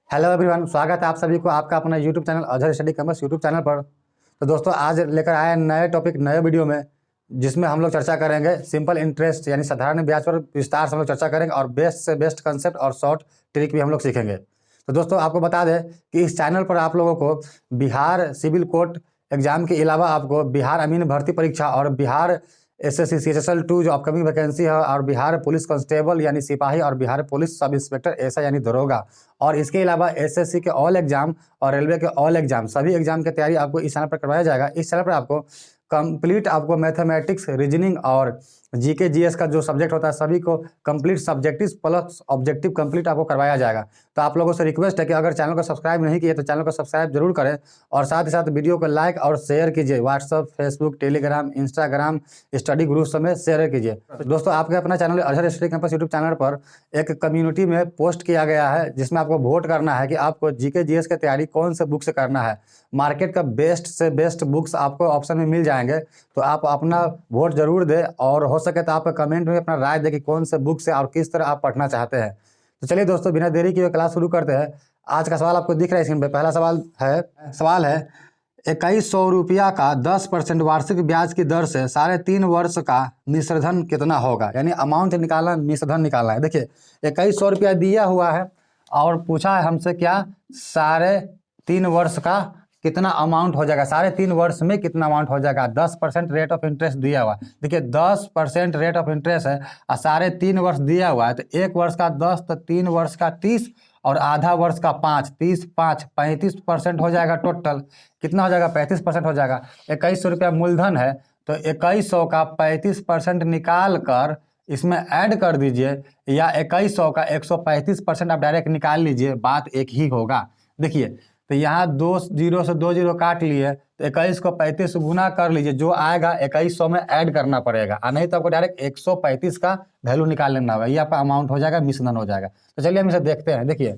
Hello everyone, स्वागत है आप सभी को आपका अपना YouTube channel Azhar study commerce YouTube channel पर। तो दोस्तों, आज लेकर आए हैं नए टॉपिक नए वीडियो में, जिसमें हम लोग चर्चा करेंगे सिंपल इंटरेस्ट यानी साधारण ब्याज पर विस्तार से हम लोग चर्चा करेंगे और बेस्ट से बेस्ट कंसेप्ट और शॉर्ट ट्रिक भी हम लोग सीखेंगे। तो दोस्तों, आपको बता दें कि इस चैनल पर आप लोगों को बिहार सिविल कोर्ट एग्जाम के अलावा आपको बिहार अमीन भर्ती परीक्षा और बिहार एसएससी CHSL 2 जो अपकमिंग वैकेंसी है, और बिहार पुलिस कांस्टेबल यानी सिपाही, और बिहार पुलिस सब इंस्पेक्टर ऐसा यानी दरोगा, और इसके अलावा एसएससी के ऑल एग्जाम और रेलवे के ऑल एग्जाम, सभी एग्जाम की तैयारी आपको इस चैनल पर करवाया जाएगा। इस चैनल पर आपको कंप्लीट आपको मैथमेटिक्स, रीजनिंग और जीके जीएस का जो सब्जेक्ट होता है सभी को complete subjective plus objective complete आपको करवाया जाएगा। तो आप लोगों से रिक्वेस्ट है कि अगर चैनल को सब्सक्राइब नहीं किए तो चैनल को सब्सक्राइब जरूर करें, और साथ ही साथ वीडियो को लाइक और शेयर कीजिए। WhatsApp, Facebook, Telegram, Instagram, study group में शेयर कीजिए। तो दोस्तों, आपके अपना channel Azhar study campus YouTube channel पर एक कम्युनिटी में पोस्ट किया गया है, जिसमें आपको वोट करना है कि आपको जीके जीएस की तैयारी कौन से बुक से करना है। मार्केट का बेस्ट से बेस्ट बुक्स आपको ऑप्शन में मिल जाएंगे, तो आप अपना वोट जरूर दें, और हो सके तो आप कमेंट में अपना राय दें कि कौन से बुक से और किस तरह आप पढ़ना चाहते हैं। तो चलिए दोस्तों, बिना देरी किए क्लास शुरू करते हैं। आज का सवाल आपको दिख रहा है स्क्रीन पे। पहला सवाल है 2100 रुपया का 10% वार्षिक ब्याज की दर से 3.5 वर्ष का मिश्रधन कितना होगा। यानी अमाउंट निकालना, मिश्रधन निकालना है। देखिए, 2100 रुपया दिया हुआ है और पूछा है हमसे क्या, 3.5 वर्ष का कितना अमाउंट हो जाएगा, 3.5 वर्ष में कितना अमाउंट हो जाएगा। 10% रेट ऑफ इंटरेस्ट दिया हुआ है। देखिए, 10% रेट ऑफ इंटरेस्ट है और 3.5 वर्ष दिया हुआ है, तो 1 वर्ष का 10, तो 3 वर्ष का 30 और आधा वर्ष का 5, 30 5 35% हो जाएगा। टोटल कितना हो जाएगा, 35% हो जाएगा। 2100 रुपया मूलधन है, तो 2100 का 35% निकाल कर इसमें ऐड कर दीजिए, या 2100 का 135% आप डायरेक्ट निकाल लीजिए, बात एक ही होगा। देखिए, तो यहाँ 2 जीरो से 2 जीरो काट लिए, तो 21 को 35 से गुना कर लीजिए, जो आएगा 2100 में ऐड करना पड़ेगा, और नहीं तो आपको डायरेक्ट 135 का वैल्यू निकाल लेना होगा। ये आपका अमाउंट हो जाएगा, मिश्रधन हो जाएगा। तो चलिए हम इसे देखते हैं। देखिए,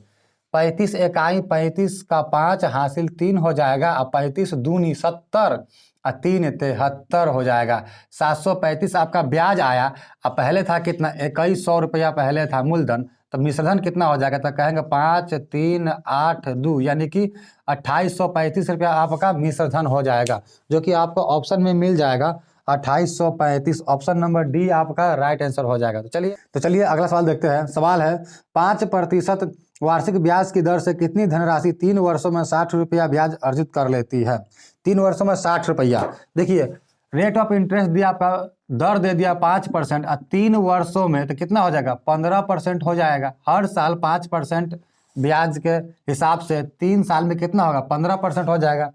35 इकाई 35 का 5 हासिल 3 हो जाएगा, और 35 दूनी 70 और 3 73 हो जाएगा। 735 आपका ब्याज आया। अब पहले था कितना, 2100 रुपया पहले था मूलधन, तो मिश्रधन कितना हो जाएगा, तो कहेंगे 5 3 8 2 यानी कि 2835 रुपया आपका मिश्रधन हो जाएगा, जो कि आपको ऑप्शन में मिल जाएगा 2835। ऑप्शन नंबर डी आपका राइट आंसर हो जाएगा। तो चलिए अगला सवाल देखते हैं। सवाल है 5% वार्षिक ब्याज की दर से कितनी धनराशि 3 वर्षों में 60 रुपया ब्याज अर्जित कर लेती है। 3 वर्षों में 60 रुपया। देखिए, रेट ऑफ इंटरेस्ट दिया आपका, दर दे दिया 5%, और 3 वर्षों में तो कितना हो जाएगा, 15% हो जाएगा। हर साल 5% ब्याज के हिसाब से 3 साल में कितना होगा, 15% हो जाएगा,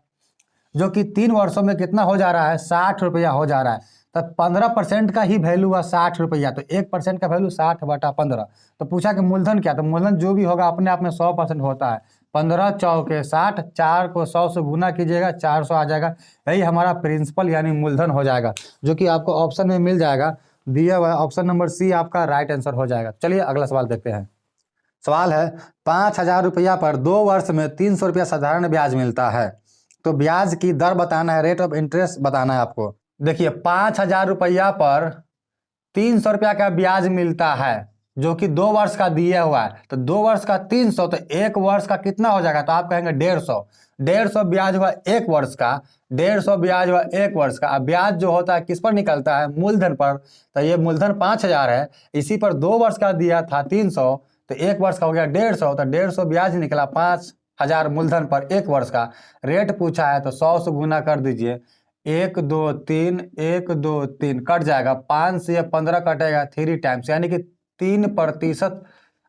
जो कि 3 वर्षों में कितना हो जा रहा है, 60 रुपया हो जा रहा है। तो 15% का ही वैल्यू हुआ 60 रुपया, तो 1% का वैल्यू 60/15। तो पूछा कि मूलधन क्या, तो मूलधन जो भी होगा अपने आप में 100% होता है। 15 चौके 60, 4 को 100 से गुना कीजिएगा, 400 आ जाएगा। यही हमारा प्रिंसिपल यानी मूलधन हो जाएगा, जो कि आपको ऑप्शन में मिल जाएगा, दिया हुआ ऑप्शन नंबर सी आपका राइट आंसर हो जाएगा। चलिए अगला सवाल देखते हैं। सवाल है 5000 रुपया पर 2 वर्ष में 300 रुपया साधारण ब्याज मिलता है, तो ब्याज की दर बताना है, रेट ऑफ इंटरेस्ट बताना है आपको। देखिए, 5000 रुपया पर 300 रुपया का ब्याज मिलता है, जो कि 2 वर्ष का दिया हुआ है, तो 2 वर्ष का 300, तो 1 वर्ष का कितना हो जाएगा, तो आप कहेंगे 150। 150 ब्याज हुआ 1 वर्ष का, 150 ब्याज हुआ 1 वर्ष का। अब ब्याज जो होता है किस पर निकलता है, मूलधन पर। तो ये मूलधन 5000 है, इसी पर 2 वर्ष का दिया था 300, तो 1 वर्ष का हो गया 150, तो 150 ब्याज निकला 5000 मूलधन पर 1 वर्ष का। रेट पूछा है तो 100 से गुना कर दीजिए, 1 2 3 1 2 3 कट जाएगा, 5 से 15 कटेगा 3 टाइम्स, यानी कि 3%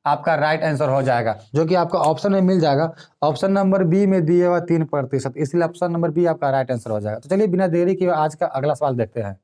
आपका राइट आंसर हो जाएगा, जो कि आपको ऑप्शन में मिल जाएगा। ऑप्शन नंबर बी में दिए हुआ 3%, इसलिए ऑप्शन नंबर बी आपका राइट आंसर हो जाएगा। तो चलिए बिना देरी किए आज का अगला सवाल देखते हैं।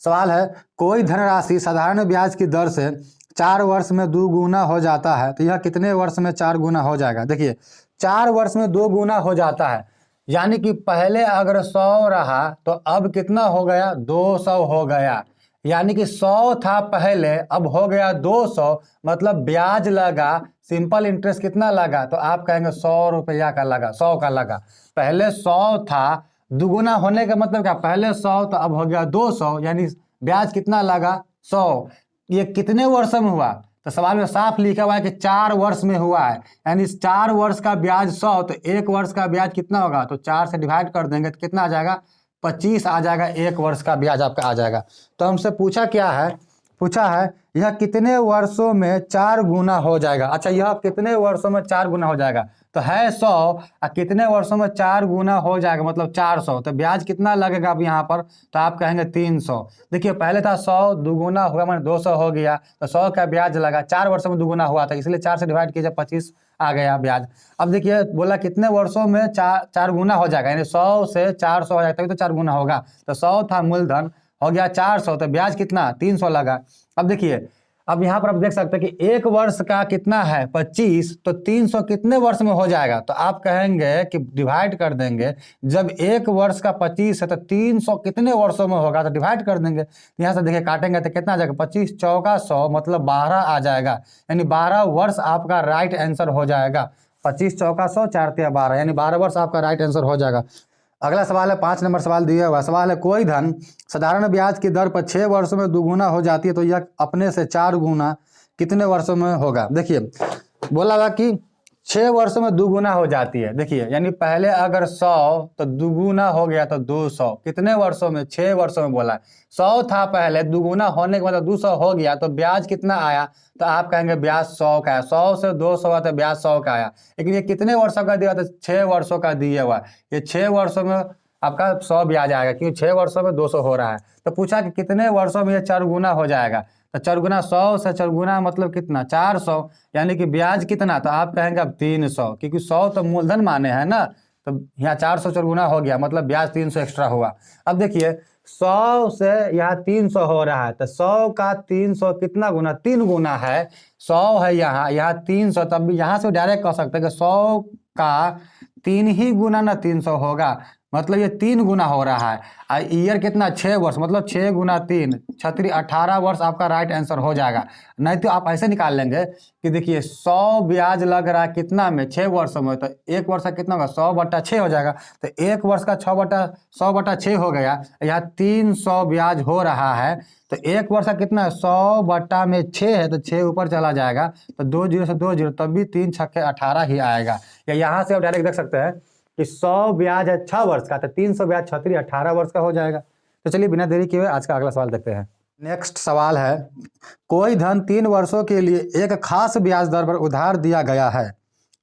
सवाल है कोई धनराशि साधारण ब्याज की दर से 4 वर्ष में 2 गुना हो जाता है, तो यह कितने वर्ष में 4 गुना हो जाएगा। देखिए, 4 वर्ष में 2 गुना हो जाता है, यानी कि पहले अगर 100 रहा तो अब कितना हो गया, 200 हो गया। यानी कि 100 था पहले, अब हो गया 200, मतलब ब्याज लगा, सिंपल इंटरेस्ट कितना लगा, तो आप कहेंगे 100 रुपया का लगा, 100 का लगा। पहले 100 था, दुगुना होने का मतलब क्या, पहले 100 तो अब हो गया 200, यानी ब्याज कितना लगा, 100। ये कितने वर्ष में हुआ, तो सवाल में साफ लिखा हुआ है कि 4 वर्ष में हुआ है, यानी 4 वर्ष का ब्याज 100, तो 1 वर्ष का ब्याज कितना होगा, तो 4 से डिवाइड कर देंगे तो कितना आ जाएगा, 25 आ जाएगा, 1 वर्ष का ब्याज आपका आ जाएगा। तो हमसे पूछा क्या है, पूछा है यह कितने वर्षों में 4 गुना हो जाएगा। अच्छा, यह कितने वर्षों में 4 गुना हो जाएगा, तो है 100 और कितने वर्षों में 4 गुना हो जाएगा, मतलब 400। तो ब्याज कितना लगेगा अब यहाँ पर, तो आप कहेंगे 300। देखिए पहले था 100 दुगुना हुआ मैंने 200 हो गया, तो 100 का ब्याज लगा, 4 वर्षों में दुगुना हुआ था, इसलिए 4 से डिवाइड कीजिए, 25 आ गया ब्याज। अब देखिए बोला कितने वर्षों में 4 गुना हो जाएगा, यानी 100 से 400 हो जाएगा, तभी तो 4 गुना होगा। तो 100 था मूलधन, हो गया 400, तो ब्याज कितना 300 लगा। अब देखिए अब यहाँ पर आप देख सकते हैं कि 1 वर्ष का कितना है 25, तो 300 कितने वर्ष में हो जाएगा, तो आप कहेंगे कि डिवाइड कर देंगे, जब 1 वर्ष का 25 है तो 300 कितने वर्षों में होगा, तो डिवाइड कर देंगे। यहाँ से देखिए काटेंगे तो कितना आ जाएगा, 25 चौका 100 मतलब 12 आ जाएगा, यानी 12 वर्ष आपका राइट आंसर हो जाएगा। 25 चौका 100 4 तिया 12, यानी 12 वर्ष आपका राइट आंसर हो जाएगा। अगला सवाल है 5 नंबर सवाल दिया हुआ सवाल है, कोई धन साधारण ब्याज की दर पर 6 वर्षों में दुगुना हो जाती है, तो यह अपने से 4 गुना कितने वर्षों में होगा। देखिए बोला हुआ कि 6 वर्षों में दुगुना हो जाती है। देखिए यानी पहले अगर 100 तो दुगुना हो गया तो 200, कितने वर्षों में, 6 वर्षों में बोला है। 100 था पहले, दुगुना होने के बाद 200 हो गया, तो ब्याज कितना आया, तो आप कहेंगे ब्याज 100 का है। 100 से 200 हुआ तो ब्याज 100 का आया, लेकिन ये कितने वर्षों का दिया, तो 6 वर्षों का दिया हुआ। ये 6 वर्षों में आपका 100 ब्याज आएगा, क्योंकि 6 वर्षों में 200 हो रहा है। तो पूछा कि कितने वर्षों में ये 4 गुना हो जाएगा, तो 4 गुना 100 से 4 गुना मतलब कितना 400, यानी कि ब्याज कितना, तो आप कहेंगे अब 300, क्योंकि 100 तो मूलधन माने हैं ना, तो यहाँ 400 4 गुना हो गया, मतलब ब्याज 300 एक्स्ट्रा हुआ। अब देखिए 100 से यहाँ 300 हो रहा है, तो 100 का 300 कितना गुना, 3 गुना है। 100 है यहाँ 300, तब भी यहाँ से डायरेक्ट कह सकते हैं कि 100 का 3 ही गुना ना 300 होगा, मतलब ये 3 गुना हो रहा है। ईयर कितना 6 वर्ष, मतलब 6 गुना 3 छत्री 18 वर्ष आपका राइट आंसर हो जाएगा। नहीं तो आप ऐसे निकाल लेंगे कि देखिए 100 ब्याज लग रहा है कितना में, 6 वर्षों में, तो 1 वर्ष का कितना होगा, 100/6 हो जाएगा, तो 1 वर्ष का 100/6 हो गया। यहाँ 300 ब्याज हो रहा है, तो 1 वर्ष का कितना है, 100/6 है, तो 6 ऊपर चला जाएगा, तो 2 0 से 2 0, तब भी 3 छक्के 18 ही आएगा। या यहाँ से आप डायरेक्ट देख सकते हैं कि 100 ब्याज है 6 वर्ष का, तो 300 ब्याज छत्री 18 वर्ष का हो जाएगा। तो चलिए बिना देरी किए आज का अगला सवाल देखते हैं। नेक्स्ट सवाल है, कोई धन 3 वर्षों के लिए एक खास ब्याज दर पर उधार दिया गया है।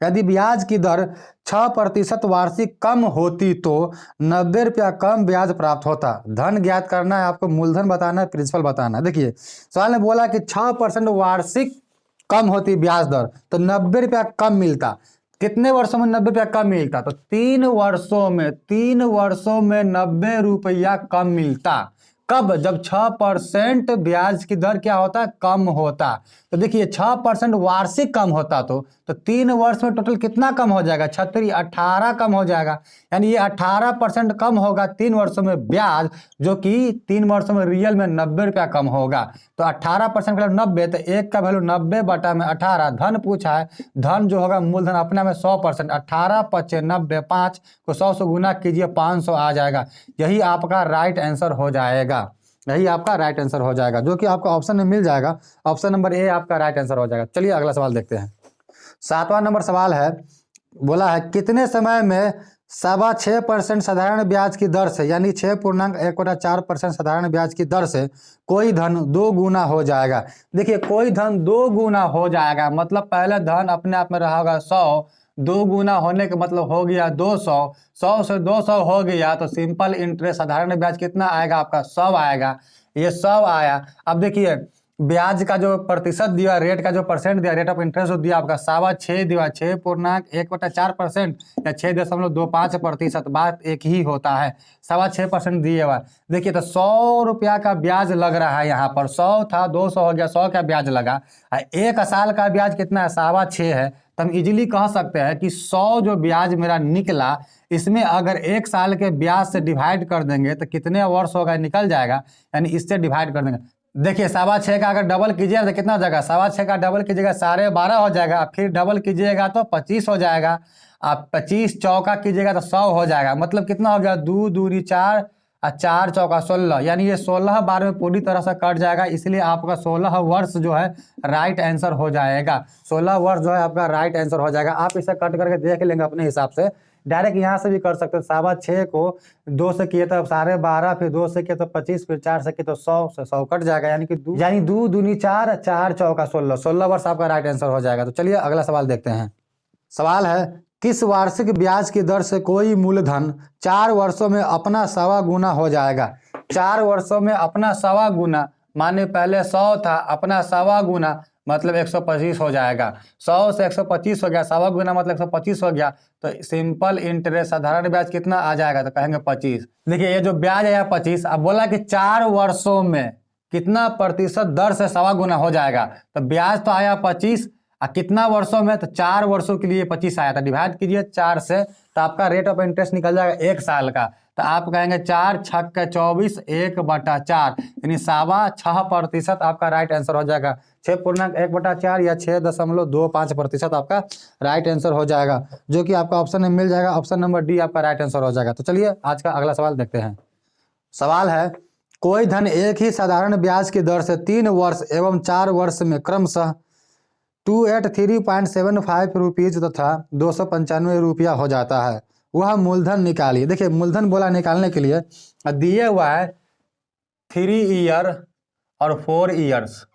यदि ब्याज की दर 6% वार्षिक कम होती तो 90 रुपया कम ब्याज प्राप्त होता। धन ज्ञात करना है आपको, मूलधन बताना है, प्रिंसिपल बताना है। देखिए सवाल ने बोला कि 6% वार्षिक कम होती ब्याज दर, तो 90 रुपया कम मिलता। कितने वर्षों में 90 रुपया कम मिलता, तो 3 वर्षों में 90 रुपया कम मिलता। कब, जब 6% ब्याज की दर क्या होता, कम होता। तो देखिए 6% वार्षिक कम होता, तो 3 वर्ष में टोटल कितना कम हो जाएगा, छत्री 18 कम हो जाएगा, यानी ये 18% कम होगा 3 वर्षों में ब्याज, जो कि 3 वर्षों में रियल में 90 रुपया कम होगा। तो 18% का 90, तो 1 का वैल्यू 90/18। धन पूछा है, धन जो होगा मूलधन अपना में 100%, 18 × 90, 5 को 100 से गुना कीजिए 500 आ जाएगा। यही आपका राइट आंसर हो जाएगा, यही आपका राइट आंसर हो जाएगा, जो कि आपको ऑप्शन में मिल जाएगा। ऑप्शन नंबर ए आपका राइट आंसर हो जाएगा। चलिए अगला सवाल देखते हैं। 7वां नंबर सवाल है, बोला है कितने समय में 6.25% साधारण ब्याज की दर से, यानी 6.1/4% साधारण ब्याज की दर से कोई धन 2 गुना हो जाएगा। देखिए कोई धन 2 गुना हो जाएगा, मतलब पहले धन अपने आप में रहा होगा 100, 2 गुना होने का मतलब हो गया 200, 100 से 200 हो गया, तो सिंपल इंटरेस्ट साधारण ब्याज कितना आएगा आपका, 100 आएगा। ये 100 आया। अब देखिए ब्याज का जो प्रतिशत दिया, रेट का जो परसेंट दिया, रेट ऑफ इंटरेस्ट दिया आपका 6.25 दिया, 6.1/4% या 6.25%, बात एक ही होता है, 6.25% दिए हुआ। देखिए तो 100 रुपया का ब्याज लग रहा है यहाँ पर, 100 था 200 हो गया, 100 का ब्याज लगा। 1 साल का ब्याज कितना है, 6.25 है, तो हम इजीली कह सकते हैं कि 100 जो ब्याज मेरा निकला, इसमें अगर 1 साल के ब्याज से डिवाइड कर देंगे तो कितने वर्ष होगा निकल जाएगा, यानी इससे डिवाइड कर देंगे। देखिए 6.25 का अगर डबल कीजिएगा तो कितना हो जाएगा, 6.25 का डबल कीजिएगा 12.5 हो जाएगा, फिर डबल कीजिएगा तो 25 हो जाएगा, आप 25 चौका कीजिएगा तो 100 हो जाएगा, मतलब कितना हो गया, 2 दूनी 4 और 4 चौका 16, यानी ये 16 बार में पूरी तरह से कट जाएगा, इसलिए आपका 16 वर्ष जो है राइट आंसर हो जाएगा। 16 वर्ष जो है आपका राइट आंसर हो जाएगा। आप इसे कट करके देख लेंगे अपने हिसाब से, डायरेक्ट यहाँ से भी कर सकते हैं। 6.25 को 2 से किए तो 12.5, फिर 2 से किए तो 25, फिर 4 से किए तो 100 से 100 कट जाएगा, यानी कि 2 दूनी 4, 4 चौका 16, 16 वर्ष आपका राइट आंसर हो जाएगा। तो चलिए अगला सवाल देखते हैं। सवाल है, किस वार्षिक ब्याज की दर से कोई मूलधन 4 वर्षों में अपना 1.25 गुना हो जाएगा? 4 वर्षों में अपना 1.25 गुना, माने पहले 100 था, अपना 1.25 गुना मतलब 125 हो जाएगा। 100 से 125 हो गया, 1.25 गुना मतलब 125 हो गया। तो सिंपल इंटरेस्ट साधारण ब्याज कितना आ जाएगा? तो कहेंगे 25। देखिए ये जो ब्याज आया 25, अब बोला कि 4 वर्षों में कितना प्रतिशत दर से 1.25 गुना हो जाएगा। तो ब्याज तो आया 25, कितना वर्षों में? तो 4 वर्षों के लिए 25 आया था, डिवाइड कीजिए 4 से, तो आपका रेट ऑफ इंटरेस्ट निकल जाएगा 1 साल का। तो आप कहेंगे 4 छक्के 24, 1/4, यानी 6.25% आपका राइट आंसर हो जाएगा। 6.1/4 या 6.25% आपका राइट आंसर हो जाएगा, जो कि आपका ऑप्शन में मिल जाएगा। ऑप्शन नंबर डी आपका राइट आंसर हो जाएगा। तो चलिए आज का अगला सवाल देखते हैं। सवाल है, कोई धन एक ही साधारण ब्याज की दर से 3 वर्ष एवं 4 वर्ष में क्रमशः 283.75 रुपीज तथा 295 रुपया हो जाता है, वह मूलधन निकालिए। देखिए मूलधन बोला निकालने के लिए, दिए हुआ है 3 ईयर और 4 ईयर्स,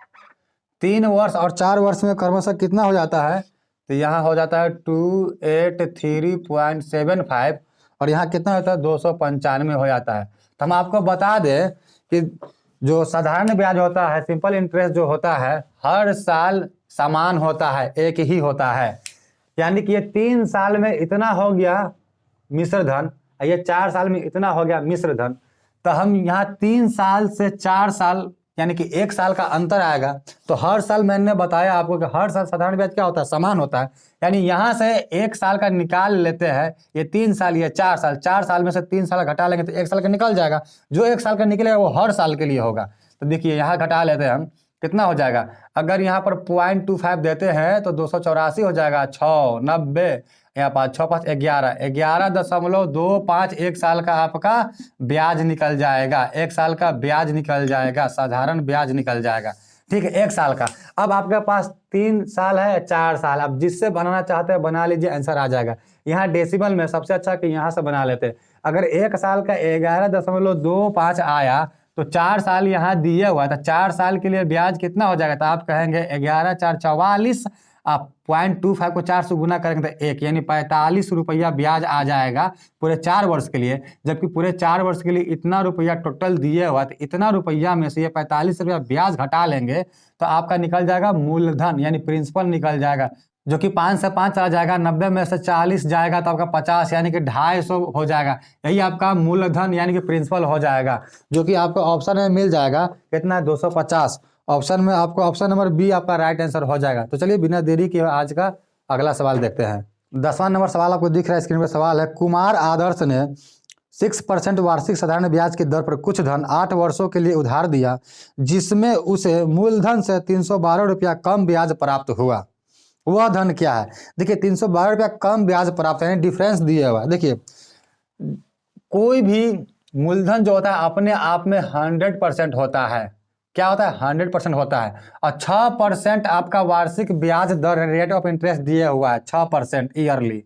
3 वर्ष और 4 वर्ष में क्रमशः कितना हो जाता है? तो यहाँ हो जाता है 283.75 और यहाँ कितना होता है? 295 हो जाता है। तो हम आपको बता दें कि जो साधारण ब्याज होता है, सिंपल इंटरेस्ट जो होता है, हर साल समान होता है, एक ही होता है। यानी कि ये 3 साल में इतना हो गया मिश्र धन, ये 4 साल में इतना हो गया मिश्र धन। तो हम यहाँ 3 साल से 4 साल यानी कि 1 साल का अंतर आएगा। तो हर साल मैंने बताया आपको कि हर साल साधारण ब्याज क्या होता है? समान होता है। यानी यहाँ से 1 साल का निकाल लेते हैं, ये 3 साल, ये 4 साल, 4 साल में से 3 साल घटा लेंगे तो 1 साल का निकल जाएगा। जो 1 साल का निकलेगा वो हर साल के लिए होगा। तो देखिए यहाँ घटा लेते हैं हम, कितना हो जाएगा? अगर यहाँ पर 0.25 देते हैं तो 284 हो जाएगा, 6 90, यहाँ 5 6 5 11, 11.25 1 साल का आपका ब्याज निकल जाएगा। 1 साल का ब्याज निकल जाएगा, साधारण ब्याज निकल जाएगा। ठीक है, 1 साल का। अब आपके पास 3 साल है, 4 साल, अब जिससे बनाना चाहते हैं बना लीजिए, आंसर आ जाएगा। यहाँ डेसिमल में सबसे अच्छा कि यहाँ से बना लेते हैं। अगर 1 साल का 11.25 आया तो 4 साल यहाँ दिया हुआ था, 4 साल के लिए ब्याज कितना हो जाएगा? तो आप कहेंगे 11 4 44, आप 0.25 को 4 से गुना करेंगे तो 1, यानी 45 रुपया ब्याज आ जाएगा पूरे 4 वर्ष के लिए। जबकि पूरे 4 वर्ष के लिए इतना रुपया टोटल दिए हुआ, तो इतना रुपया में से ये 45 रुपया ब्याज घटा लेंगे तो आपका निकल जाएगा मूलधन, यानी प्रिंसिपल निकल जाएगा, जो कि 5 से 5 चला जाएगा, 90 में से 40 जाएगा तो आपका 50, यानी कि 250 हो जाएगा। यही आपका मूलधन यानी कि प्रिंसिपल हो जाएगा, जो कि आपको ऑप्शन में मिल जाएगा। कितना है? 250। ऑप्शन में आपको ऑप्शन नंबर बी आपका राइट आंसर हो जाएगा। तो चलिए बिना देरी के आज का अगला सवाल देखते हैं। 10वां नंबर सवाल आपको दिख रहा है स्क्रीन पर। सवाल है, कुमार आदर्श ने 6% वार्षिक साधारण ब्याज की दर पर कुछ धन 8 वर्षों के लिए उधार दिया, जिसमें उसे मूलधन से 312 रुपया कम ब्याज प्राप्त हुआ। वह धन क्या है? देखिए 312 रुपया कम ब्याज प्राप्त है, डिफरेंस दिया हुआ। देखिए कोई भी मूलधन जो होता है अपने आप में 100% होता है। क्या होता है? 100% होता है। और 6% आपका वार्षिक ब्याज दर रेट ऑफ इंटरेस्ट दिया हुआ है, 6% ईयरली।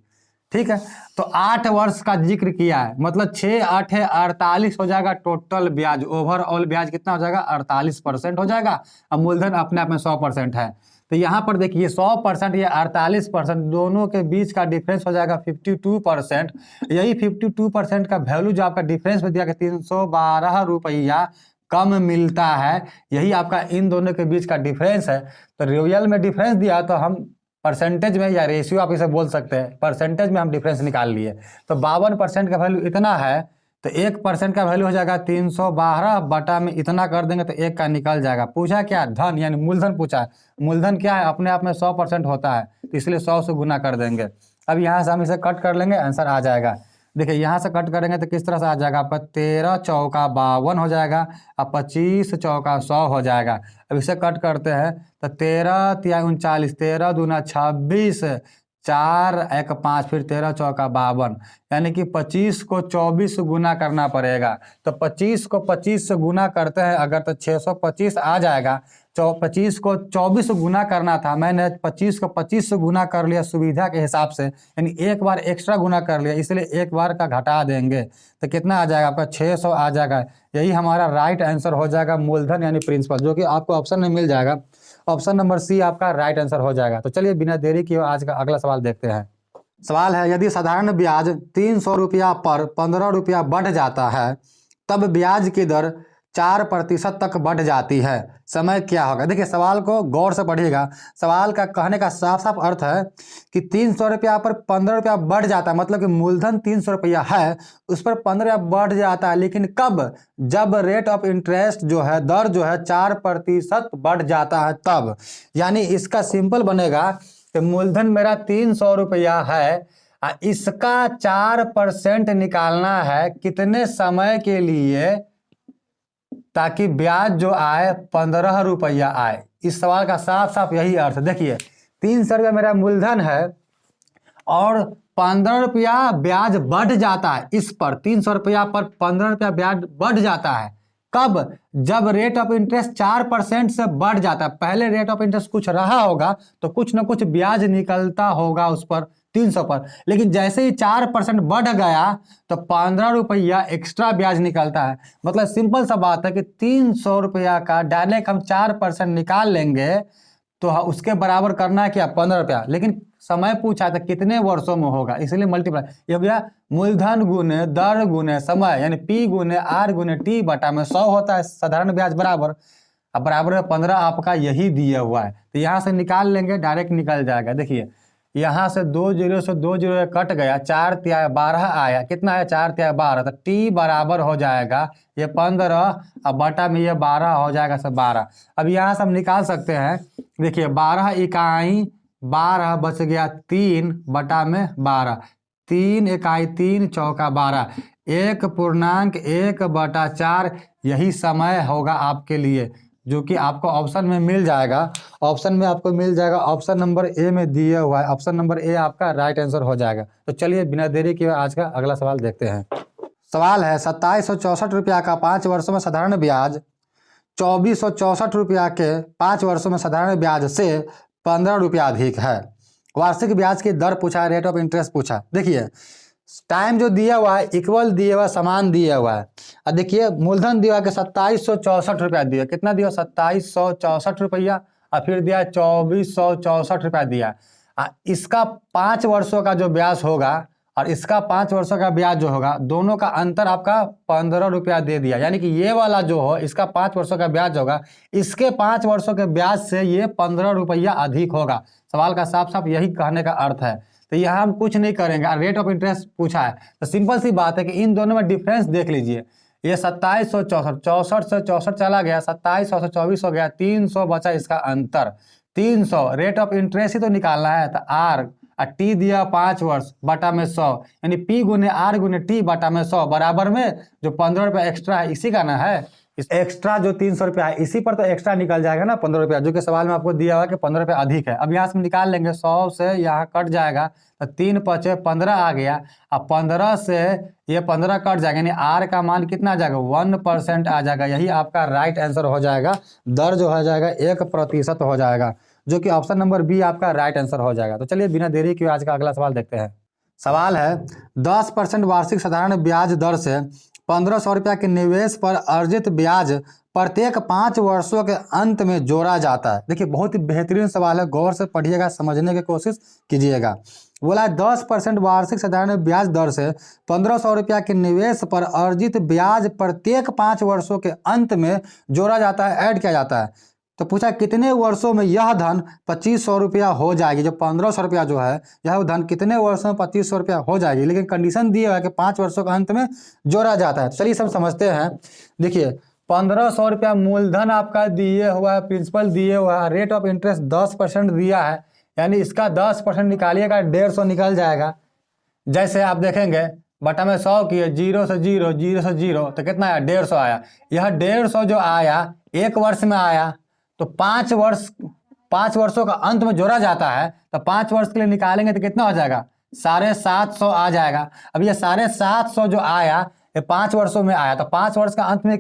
ठीक है, तो 8 वर्ष का जिक्र किया है, मतलब 6 8 48 हो जाएगा टोटल ब्याज। ओवरऑल ब्याज कितना हो जाएगा? 48% हो जाएगा। अब मूलधन अपने आप में 100% है। तो यहाँ पर देखिए 100% या 48% दोनों के बीच का डिफरेंस हो जाएगा 52%। यही 52% का वैल्यू जो आपका डिफरेंस में दिया कि 312 रुपया कम मिलता है, यही आपका इन दोनों के बीच का डिफरेंस है। तो रियल में डिफरेंस दिया तो हम परसेंटेज में या रेशियो आप इसे बोल सकते हैं, परसेंटेज में हम डिफरेंस निकाल लिए। तो 52% का वैल्यू इतना है, तो 1% का वैल्यू हो जाएगा 312 बटा में इतना कर देंगे तो 1 का निकल जाएगा। पूछा क्या? धन यानी मूलधन पूछा है। मूलधन क्या है? अपने आप में 100% होता है, तो इसलिए 100 से गुना कर देंगे। अब यहाँ से हम इसे कट कर लेंगे, आंसर आ जाएगा। देखिए यहाँ से कट करेंगे तो किस तरह से आ जाएगा आपका? 13 चौका 52 हो जाएगा और 25 चौका 100 हो जाएगा। अब इसे कट करते हैं तो 13 तिया 39, 13 दूना 26, 4 1 5 फिर 13 चौका 52, यानी कि 25 को 24 से गुना करना पड़ेगा। तो 25 को 25 से गुना करते हैं अगर तो 625 आ जाएगा। 25 को 24 से गुना करना था, मैंने 25 को 25 से गुना कर लिया सुविधा के हिसाब से, यानी एक बार एक्स्ट्रा गुना कर लिया, इसलिए एक बार का घटा देंगे तो कितना आ जाएगा आपका 600 आ जाएगा। यही हमारा राइट आंसर हो जाएगा, मूलधन यानी प्रिंसिपल, जो कि आपको ऑप्शन में मिल जाएगा। ऑप्शन नंबर सी आपका राइट आंसर हो जाएगा। तो चलिए बिना देरी किए आज का अगला सवाल देखते हैं। सवाल है, यदि साधारण ब्याज 300 रुपया पर 15 रुपया बढ़ जाता है तब ब्याज की दर 4% तक बढ़ जाती है, समय क्या होगा? देखिए सवाल को गौर से पढ़िएगा। सवाल का कहने का साफ साफ अर्थ है कि 300 रुपया पर 15 रुपया बढ़ जाता है, मतलब कि मूलधन 300 रुपया है, उस पर 15 रुपया बढ़ जाता है, लेकिन कब? जब रेट ऑफ इंटरेस्ट जो है, दर जो है 4% बढ़ जाता है तब। यानी इसका सिंपल बनेगा कि मूलधन मेरा 300 रुपया है, इसका 4% निकालना है कितने समय के लिए, ताकि ब्याज जो आए 15 रुपया आए। इस सवाल का साफ साफ यही अर्थ है। देखिए 300 रुपया मेरा मूलधन है और 15 रुपया ब्याज बढ़ जाता है, इस पर 300 रुपया पर 15 रुपया ब्याज बढ़ जाता है। कब? जब रेट ऑफ इंटरेस्ट 4% से बढ़ जाता है। पहले रेट ऑफ इंटरेस्ट कुछ रहा होगा तो कुछ ना कुछ ब्याज निकलता होगा उस पर 300 पर, लेकिन जैसे ही 4% बढ़ गया तो 15 रुपया एक्स्ट्रा ब्याज निकलता है। मतलब सिंपल सा बात है कि 300 रुपया का डायरेक्ट हम 4% निकाल लेंगे तो उसके बराबर करना है क्या? 15 रुपया। लेकिन समय पूछा था कितने वर्षों में होगा, इसलिए मल्टीप्लाई। ये भैया मूलधन गुने दर गुने समय, यानी P गुने R गुने T बटा में 100 होता है साधारण ब्याज बराबर। अब बराबर में 15 आपका यही दिया हुआ है, तो यहाँ से निकाल लेंगे, डायरेक्ट निकल जाएगा। देखिए यहाँ से 2 0 से 2 0 कट गया, 4 तिया 12 आया, कितना आया? 4 तिया 12, तो T बराबर हो जाएगा ये 15 अब बटा में ये 12 हो जाएगा सब 12। अब यहाँ से हम निकाल सकते हैं। देखिए 12 इकाई 12 बच गया 3 बटा में 12, 3 इकाई 3 चौका 12, 1.1 बटा 4 यही समय होगा आपके लिए, जो कि आपको ऑप्शन में मिल जाएगा। ऑप्शन में आपको मिल जाएगा, ऑप्शन नंबर ए में दिया हुआ है, ऑप्शन नंबर ए आपका राइट आंसर हो जाएगा। तो चलिए बिना देरी किए आज का अगला सवाल देखते हैं। सवाल है, 2764 रुपया का 5 वर्षों में साधारण ब्याज 2464 रुपया के 5 वर्षों में साधारण ब्याज से 15 रुपया अधिक है। वार्षिक ब्याज की दर पूछा है, रेट ऑफ इंटरेस्ट पूछा। देखिए टाइम जो दिया हुआ है इक्वल दिया हुआ, समान दिया हुआ है। अब देखिए मूलधन दिया कि 2764 रुपया दिया, कितना दिया? 2764 रुपया, और फिर दिया 2464 रुपया दिया। इसका 5 वर्षों का जो ब्याज होगा और इसका 5 वर्षों का ब्याज जो होगा, दोनों का अंतर आपका 15 रुपया दे दिया। यानी कि ये वाला जो हो, इसका 5 वर्षों का ब्याज होगा, इसके 5 वर्षों के ब्याज से ये 15 रुपया अधिक होगा। सवाल का साफ साफ यही कहने का अर्थ है। तो यहाँ हम कुछ नहीं करेंगे, रेट ऑफ इंटरेस्ट पूछा है तो सिंपल सी बात है कि इन दोनों में डिफरेंस देख लीजिए। ये 2764, 64 से 64 चला गया, 2700 से 24 हो गया, 300 बचा इसका अंतर। 300 रेट ऑफ इंटरेस्ट ही तो निकालना है, तो R और T दिया 5 वर्ष बटा में 100, यानी P गुने R गुने T बटा में 100 बराबर में जो 15 रुपया एक्स्ट्रा है इसी का ना है। इस एक्स्ट्रा जो 300 रुपया है इसी पर तो एक्स्ट्रा निकल जाएगा ना 15 रुपया, जो कि सवाल में आपको दिया हुआ कि 15 रुपया अधिक है। अब यहाँ से निकाल लेंगे, 100 से यहाँ कट जाएगा तो 3 5 15 आ गया। अब 15 से ये 15 कट जाएगा, यानी R का मान कितना आ जाएगा? 1% आ जाएगा। यही आपका राइट आंसर हो जाएगा। दर जो हो जाएगा 1% हो जाएगा, जो कि ऑप्शन नंबर बी आपका राइट आंसर हो जाएगा। तो चलिए बिना देरी किए आज का अगला सवाल देखते हैं। सवाल है, 10% वार्षिक साधारण ब्याज दर से 1500 रुपया के निवेश पर अर्जित ब्याज प्रत्येक 5 वर्षों के अंत में जोड़ा जाता है। देखिए बहुत ही बेहतरीन सवाल है, गौर से पढ़िएगा, समझने की कोशिश कीजिएगा। बोला 10% वार्षिक साधारण ब्याज दर से 1500 रुपया के निवेश पर अर्जित ब्याज प्रत्येक 5 वर्षों के अंत में जोड़ा जाता है, ऐड किया जाता है। तो पूछा कितने वर्षों में यह धन 2500 रुपया हो जाएगी। जो 1500 रुपया जो है यह धन कितने वर्षों में 2500 रुपया हो जाएगी, लेकिन कंडीशन दिया है कि 5 वर्षों के अंत में जोड़ा जाता है। चलिए सब समझते हैं। देखिए 1500 रुपया मूलधन आपका दिए हुआ है, प्रिंसिपल दिए हुआ है, रेट ऑफ इंटरेस्ट 10% दिया है, यानी इसका 10% निकालिएगा 150 निकल जाएगा। जैसे आप देखेंगे बटा में 100 किए, 0 से 0, 0 से 0, तो कितना आया? 150 आया। यह 150 जो आया 1 वर्ष में आया, तो 5 वर्ष 5 वर्षों का अंत में जोड़ा जाता है तो 5 वर्ष के लिए निकालेंगे तो कितना हो जाएगा, 750 आ जाएगा। अब ये 750 जो आया ये 5 वर्षों में आया, तो 5 वर्ष का अंत में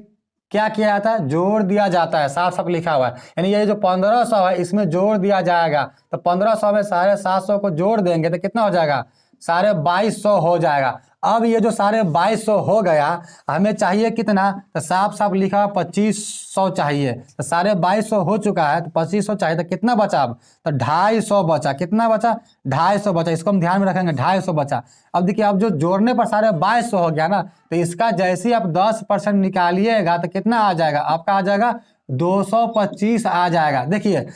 क्या किया जाता है, जोड़ दिया जाता है, साफ साफ लिखा हुआ है। यानी ये जो 1500 है इसमें जोड़ दिया जाएगा, तो 1500 में 750 को जोड़ देंगे तो कितना हो जाएगा, 2250 हो जाएगा। अब ये जो 2250 हो गया, हमें चाहिए कितना, तो साफ साफ लिखा 2500 चाहिए, तो 2250 हो चुका है तो 2500 चाहिए, तो कितना बचा अब, तो 250 बचा। कितना बचा, 250 बचा। इसको हम ध्यान में रखेंगे, 250 बचा। अब देखिए, अब जो जोड़ने पर 2250 हो गया ना, तो इसका जैसे ही आप 10% निकालिएगा तो कितना आ जाएगा, आपका आ जाएगा 225 आ जाएगा। देखिए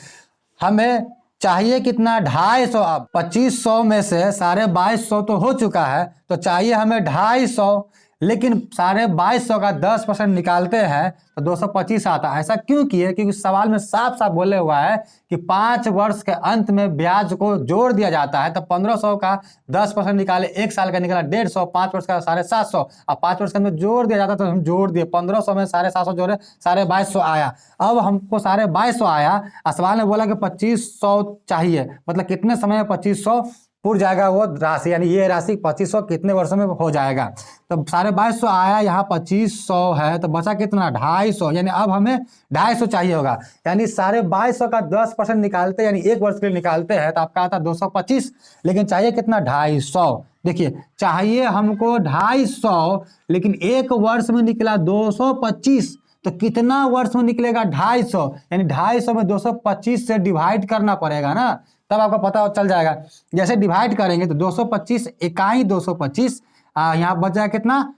हमें चाहिए कितना, 250। अब 2500 में से 2250 तो हो चुका है, तो चाहिए हमें 250, लेकिन 2250 का 10% निकालते हैं तो 225 आता है। ऐसा क्यों किए, क्योंकि सवाल में साफ साफ बोले हुआ है कि 5 वर्ष के अंत में ब्याज को जोड़ दिया जाता है। तो 1500 का 10% निकाले, 1 साल का निकला 150, 5 वर्ष का 750, अब 5 वर्ष के अंदर जोड़ दिया जाता तो हम जोड़ दिए, 1500 में 750 जोड़े, 2250 आया। अब हमको 2250 आया, सवाल ने बोला कि 2500 चाहिए, मतलब कितने समय में 2500 पूर जाएगा वो राशि, यानी ये राशि 2500 कितने वर्षों में हो जाएगा। तो 2250 आया, यहाँ 2500 है, तो बचा कितना, 250, यानी अब हमें 250 चाहिए होगा। यानी 2250 का 10% निकालते, यानी 1 वर्ष के लिए निकालते हैं तो आपका आता 225, लेकिन चाहिए कितना, 250। देखिए चाहिए हमको 250, लेकिन 1 वर्ष में निकला 225, तो कितना वर्ष में निकलेगा, 250, यानी 250 में 225 से डिवाइड करना पड़ेगा ना, तब आपको पता चल जाएगा। जैसे डिवाइड करेंगे तो 225 इकाई 225, यहाँ बच जाएगा कितना,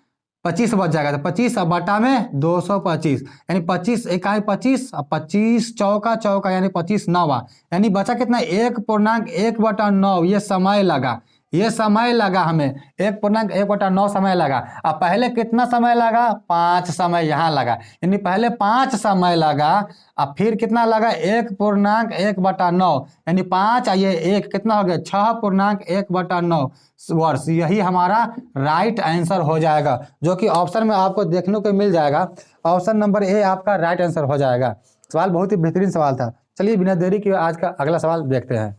25 बच जाएगा, तो 25 अब बटा में 225, यानी 25 इकाई 25, अब 25 चौका चौका, यानी 25 नौवा, यानी बचा कितना, 1.1/9। ये समय लगा, ये समय लगा हमें 1.1/9 समय लगा। अब पहले कितना समय लगा, 5 समय यहाँ लगा, यानी पहले 5 समय लगा, अब फिर कितना लगा, 1.1/9, यानी 5 ये 1 कितना हो गया, 6.1/9 वर्ष। यही हमारा राइट आंसर हो जाएगा, जो कि ऑप्शन में आपको देखने को मिल जाएगा। ऑप्शन नंबर ए आपका राइट आंसर हो जाएगा। सवाल बहुत ही बेहतरीन सवाल था। चलिए बिना देरी के आज का अगला सवाल देखते हैं।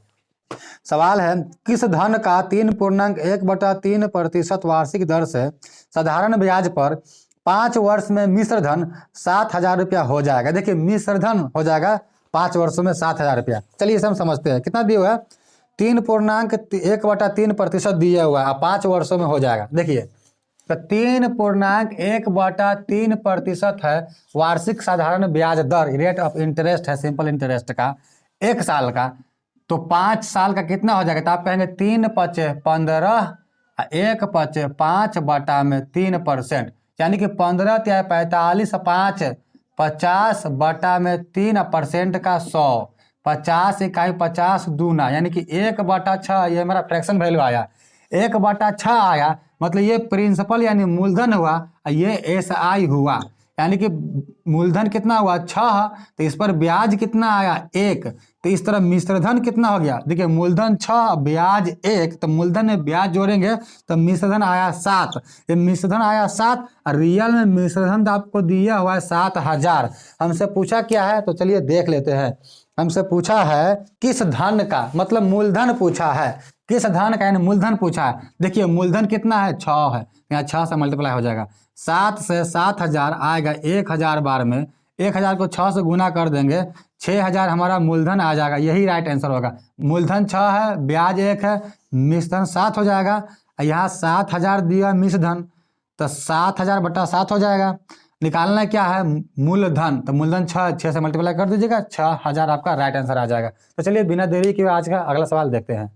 सवाल है, किस धन का 3.1/3% वार्षिक दर से साधारण ब्याज पर 5 वर्ष में मिश्र धन 7000 रुपया हो जाएगा। देखिए मिश्र धन हो जाएगा 5 वर्षों में 7000 रुपया। चलिए इसे हम समझते हैं, कितना दिया हुआ है, 3.1/3% दिया हुआ है, 5 वर्षों में हो जाएगा। देखिए तो 3.1/3% है वार्षिक साधारण ब्याज दर, रेट ऑफ इंटरेस्ट है, सिंपल इंटरेस्ट का, 1 साल का। तो 5 साल का कितना हो जाएगा, तो आप कहेंगे 3 पचे 15, 1 पचे 5/3%, यानी कि 15 या 45, 5 50/3% का 100, 50 इकाई 50 दूना, यानी कि 1/6। ये हमारा फ्रैक्शन वैल्यू आया, 1/6 आया, मतलब ये प्रिंसिपल यानी मूलधन हुआ, ये SI हुआ, यानी कि मूलधन कितना हुआ 6, तो इस पर ब्याज कितना आया 1, तो इस तरह मिश्रधन कितना हो गया, देखिए मूलधन 6 ब्याज 1, तो मूलधन में ब्याज जोड़ेंगे तो मिश्रधन आया 7। ये मिश्रधन आया 7, और रियल में मिश्रधन तो आपको दिया हुआ है 7000। हमसे पूछा क्या है, तो चलिए देख लेते हैं। हमसे पूछा है किस धन का, मतलब मूलधन पूछा है, किस धन का यानी मूलधन पूछा है। देखिए मूलधन कितना है, 6 है, यहाँ 6 से मल्टीप्लाई हो जाएगा, 7 से 7000 आएगा 1000 बार में, 1000 को 6 से गुना कर देंगे, 6000 हमारा मूलधन आ जाएगा। यही राइट आंसर होगा। मूलधन 6 है, ब्याज 1 है, मिश्रधन 7 हो जाएगा। यहाँ 7000 दिया मिश्रधन, तो 7000/7 हो जाएगा। निकालना क्या है, मूलधन, तो मूलधन 6 से मल्टीप्लाई कर दीजिएगा, 6000 आपका राइट आंसर आ जाएगा। तो चलिए बिना देरी के आज का अगला सवाल देखते हैं।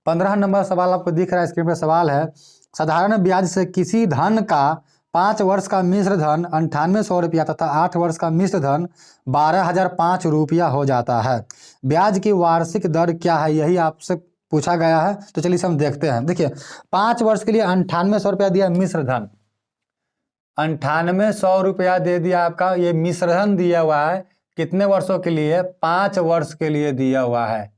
15 नंबर सवाल आपको दिख रहा है स्क्रीन पर। सवाल है, साधारण ब्याज से किसी धन का 5 वर्ष का मिश्र धन 9800 रुपया तथा 8 वर्ष का मिश्र धन 12005 रुपया हो जाता है। ब्याज की वार्षिक दर क्या है, यही आपसे पूछा गया है। तो चलिए हम देखते हैं। देखिए 5 वर्ष के लिए 9800 रुपया दिया मिश्र धन, 9800 रुपया दे दिया आपका, ये मिश्रधन दिया हुआ है कितने वर्षों के लिए, 5 वर्ष के लिए दिया हुआ है,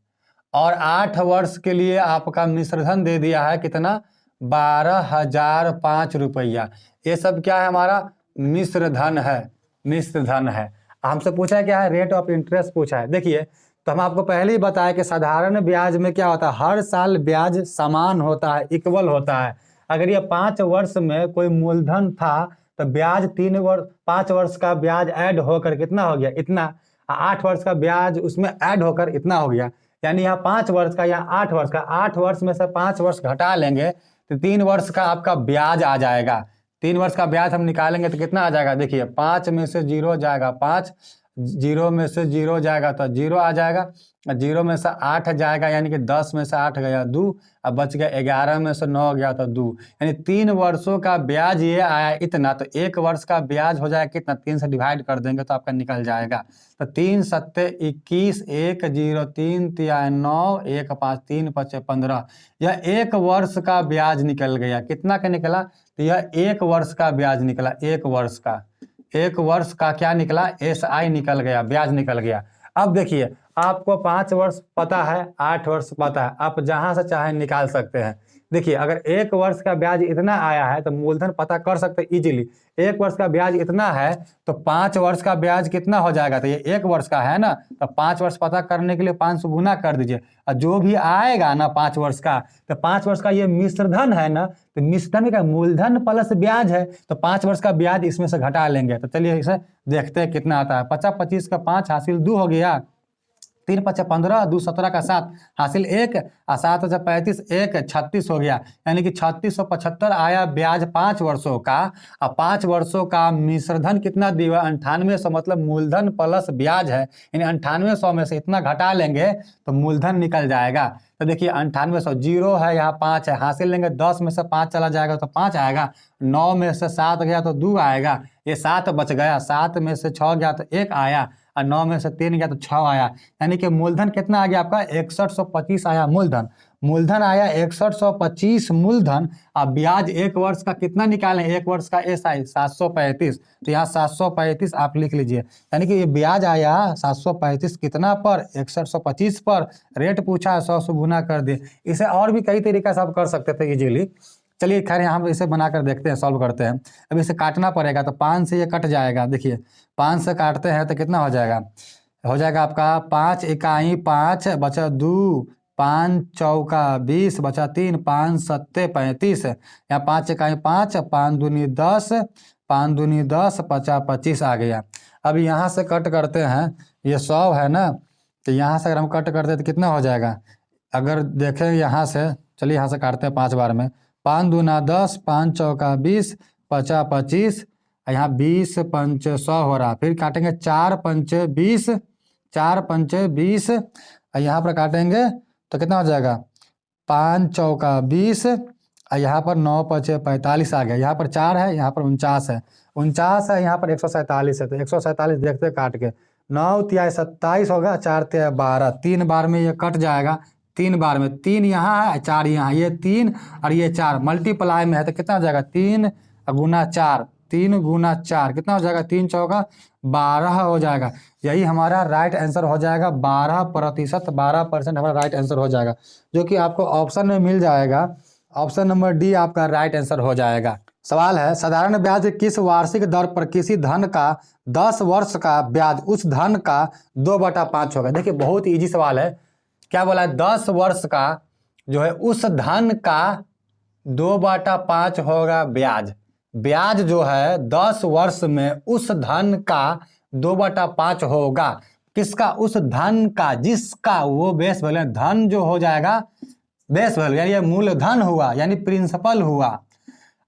और 8 वर्ष के लिए आपका मिश्रधन दे दिया है कितना, 12005 रुपया। ये सब क्या है, हमारा मिश्रधन है, मिश्रधन है। हमसे पूछा है क्या है, रेट ऑफ इंटरेस्ट पूछा है। देखिए तो हम आपको पहले ही बताया कि साधारण ब्याज में क्या होता है, हर साल ब्याज समान होता है, इक्वल होता है। अगर ये 5 वर्ष में कोई मूलधन था तो ब्याज 5 वर्ष का ब्याज ऐड होकर कितना हो गया, इतना। 8 वर्ष का ब्याज उसमें ऐड होकर इतना हो गया, यानी यहाँ 5 वर्ष का या 8 वर्ष का, 8 वर्ष में से 5 वर्ष घटा लेंगे तो 3 वर्ष का आपका ब्याज आ जाएगा। 3 वर्ष का ब्याज हम निकालेंगे तो कितना आ जाएगा, देखिए 5 में से 0 जाएगा 5, 0 में से 0 जाएगा तो 0 आ जाएगा, 0 में से 8 जाएगा यानी कि 10 में से 8 गया 2, अब बच गया 11 में से 9 गया तो 2, यानी 3 वर्षों का ब्याज ये आया इतना। तो 1 वर्ष का ब्याज हो जाएगा कितना, 3 से डिवाइड कर देंगे तो आपका निकल जाएगा। तो 3 सत्ते 21, 1 0 3 3 9 1 5 3 5 15, यह 1 वर्ष का ब्याज निकल गया। कितना का निकला, तो यह 1 वर्ष का ब्याज निकला। 1 वर्ष का, 1 वर्ष का क्या निकला, SI निकल गया, ब्याज निकल गया। अब देखिए आपको 5 वर्ष पता है, 8 वर्ष पता है, आप जहां से चाहे निकाल सकते हैं। देखिए अगर 1 वर्ष का ब्याज इतना आया है तो मूलधन पता कर सकते हैं इजीली। 1 वर्ष का ब्याज इतना है तो 5 वर्ष का ब्याज कितना हो जाएगा, तो ये 1 वर्ष का है ना, तो 5 वर्ष पता करने के लिए 5 से गुना कर दीजिए, और जो भी आएगा ना 5 वर्ष का, तो 5 वर्ष का ये मिश्रधन है ना, तो मिश्रधन का मूलधन प्लस ब्याज है, तो 5 वर्ष का ब्याज इसमें से घटा लेंगे। तो चलिए इसे देखते हैं कितना आता है। 50 25 का 5 हासिल 2 हो गया, 3 5 15, 2 17 का 7 हासिल 1, और 7 35 1 36 हो गया, यानी कि 3675 आया ब्याज 5 वर्षों का। अब 5 वर्षों का मिश्रधन कितना दिया, 9800, मतलब मूलधन प्लस ब्याज है, यानी 9800 में से इतना घटा लेंगे तो मूलधन निकल जाएगा। तो देखिए 9800, 0 है यहाँ 5 है, हासिल लेंगे 10 में से 5 चला जाएगा तो 5 आएगा, 9 में से 7 गया तो 2 आएगा, ये 7 बच गया, 7 में से 6 गया तो 1 आया, और 9 में से 3 गया तो 6 आया, यानी कि मूलधन कितना आ गया आपका, 6125 आया मूलधन। मूलधन आया 6125 मूलधन। अब ब्याज 1 वर्ष का कितना निकालें, 1 वर्ष का SI 735, तो यहाँ 735 आप लिख लीजिए, यानी कि ये ब्याज आया 735 कितना पर, 6125 पर। रेट पूछा 100 से गुना कर दिए। इसे और भी कई तरीका से आप कर सकते थे इजीली। चलिए खैर यहाँ हम इसे बनाकर देखते हैं, सॉल्व करते हैं। अब इसे काटना पड़ेगा, तो 5 से ये कट जाएगा। देखिए 5 से काटते हैं तो कितना हो जाएगा, हो जाएगा आपका 5 इकाई 5 बचा 2, 5 चौका 20 बचा 3, 5 सत्ते 35, यहाँ 5 इकाई 5, 5 दूनी 10, 5 दूनी 10, 50 25 आ गया। अब यहाँ से कट करते हैं, ये 100 है ना, तो यहाँ से अगर हम कट करते हैं तो कितना हो जाएगा, अगर देखें यहाँ से, चलिए यहाँ से काटते हैं 5 बार में। 5 दूना 10, 5 चौका 20, 50 25, यहाँ 20 पंच 100 हो रहा। फिर काटेंगे 4 पंचे 20, 4 पंचे 20, यहाँ पर काटेंगे तो कितना हो जाएगा, 5 चौका 20, यहाँ पर 9 पचे 45 आ गया। यहाँ पर 4 है, यहाँ पर 49 है, 49 है, यहाँ पर 147 है, तो 147 देखते काट के, 9 तिया 27 होगा, 4 तिया 12, 3 बार में ये कट जाएगा। 3 बार में, 3 यहाँ है 4 यहाँ, ये 3 और ये 4 मल्टीप्लाई में है तो कितना हो जाएगा, 3 गुना 4, 3 गुना 4 कितना हो जाएगा, 3 चौका 12 हो जाएगा। यही हमारा राइट आंसर हो जाएगा, 12%, 12% हमारा राइट आंसर हो जाएगा, जो कि आपको ऑप्शन में मिल जाएगा। ऑप्शन नंबर डी आपका राइट आंसर हो जाएगा। सवाल है, साधारण ब्याज किस वार्षिक दर पर किसी धन का 10 वर्ष का ब्याज उस धन का 2/5 होगा। देखिए बहुत इजी सवाल है। क्या बोला है, 10 वर्ष का जो है उस धन का 2/5 होगा ब्याज। ब्याज जो है 10 वर्ष में उस धन का 2/5 होगा। किसका, उस धन का जिसका वो बेस वैल्यू, धन जो हो जाएगा बेस वैल्यू, यानी ये मूलधन हुआ, यानी प्रिंसिपल हुआ।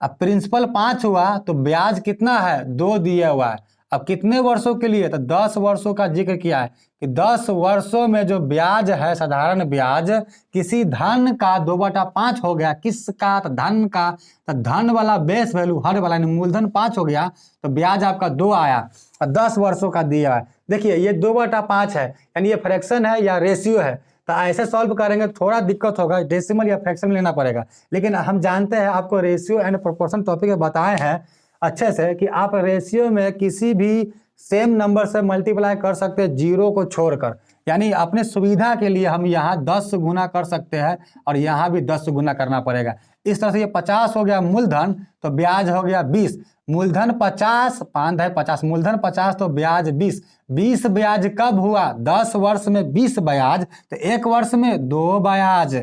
अब प्रिंसिपल 5 हुआ तो ब्याज कितना है, 2 दिया हुआ है। अब कितने वर्षों के लिए, तो 10 वर्षों का जिक्र किया है कि 10 वर्षों में जो ब्याज है साधारण ब्याज किसी धन का 2/5 हो गया। किसका, तो धन का, तो धन वाला बेस वैल्यू हर वाला मूलधन 5 हो गया तो ब्याज आपका 2 आया और 10 वर्षों का दिया है। देखिए ये 2/5 है, यानी ये फ्रैक्शन है या रेशियो है, तो ऐसे सॉल्व करेंगे थोड़ा दिक्कत होगा, डेसिमल या फ्रैक्शन लेना पड़ेगा। लेकिन हम जानते हैं, आपको रेशियो एंड प्रोपोर्शन टॉपिक में बताए हैं अच्छे से कि आप रेशियो में किसी भी सेम नंबर से मल्टीप्लाई कर सकते हैं 0 को छोड़कर। यानी अपने सुविधा के लिए हम यहाँ 10 गुना कर सकते हैं और यहाँ भी 10 गुना करना पड़ेगा। इस तरह से ये 50 हो गया मूलधन, तो ब्याज हो गया 20। मूलधन 50, 5 है 50, मूलधन 50 तो ब्याज 20। 20 ब्याज कब हुआ? 10 वर्ष में 20 ब्याज, तो 1 वर्ष में 2 ब्याज,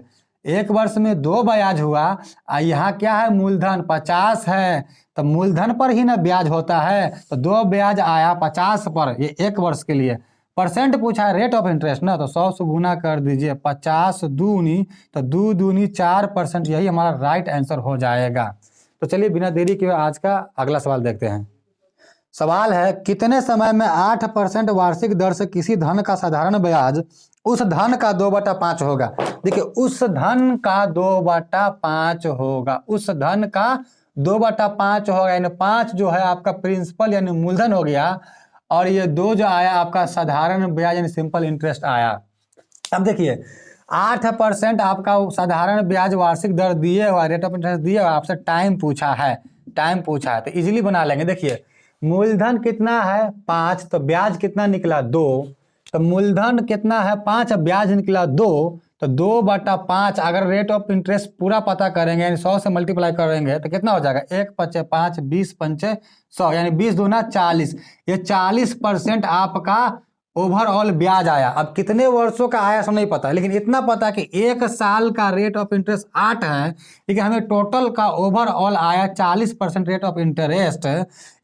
1 वर्ष में 2 ब्याज हुआ। यहाँ क्या है? मूलधन 50 है, तो मूलधन पर ही ना ब्याज होता है, तो 2 ब्याज आया 50 पर, ये 1 वर्ष के लिए। परसेंट पूछा है, रेट ऑफ इंटरेस्ट ना, तो 100 से गुना कर दीजिए, 50 दूनी तो 2 दूनी 4%, यही हमारा राइट आंसर हो जाएगा। तो चलिए बिना देरी के आज का अगला सवाल देखते हैं। सवाल है, कितने समय में 8% वार्षिक दर से किसी धन का साधारण ब्याज उस धन का 2/5 होगा? देखिए, उस धन का 2/5 होगा, उस धन का 2/5 होगा, यानी 5 जो है आपका प्रिंसिपल यानी मूलधन हो गया, और ये 2 जो आया आपका साधारण ब्याज यानी सिंपल इंटरेस्ट आया। अब देखिए 8% आपका साधारण ब्याज वार्षिक दर दिए हुआ, रेट ऑफ इंटरेस्ट दिए हुआ, आपसे टाइम पूछा है, टाइम पूछा है, तो इजीली बना लेंगे। देखिए मूलधन कितना है? 5, तो ब्याज कितना निकला? 2, तो मूलधन कितना है? 5, ब्याज निकला 2, तो 2/5 अगर रेट ऑफ इंटरेस्ट पूरा पता करेंगे यानी 100 से मल्टीप्लाई करेंगे तो कितना हो जाएगा? 1 5 5, 20 5 100, यानी 20 दूना 40। ये 40% आपका ओवरऑल ब्याज आया। अब कितने वर्षों का आया सब नहीं पता, लेकिन इतना पता कि 1 साल का रेट ऑफ इंटरेस्ट 8 है, लेकिन हमें टोटल का ओवरऑल आया 40% रेट ऑफ इंटरेस्ट।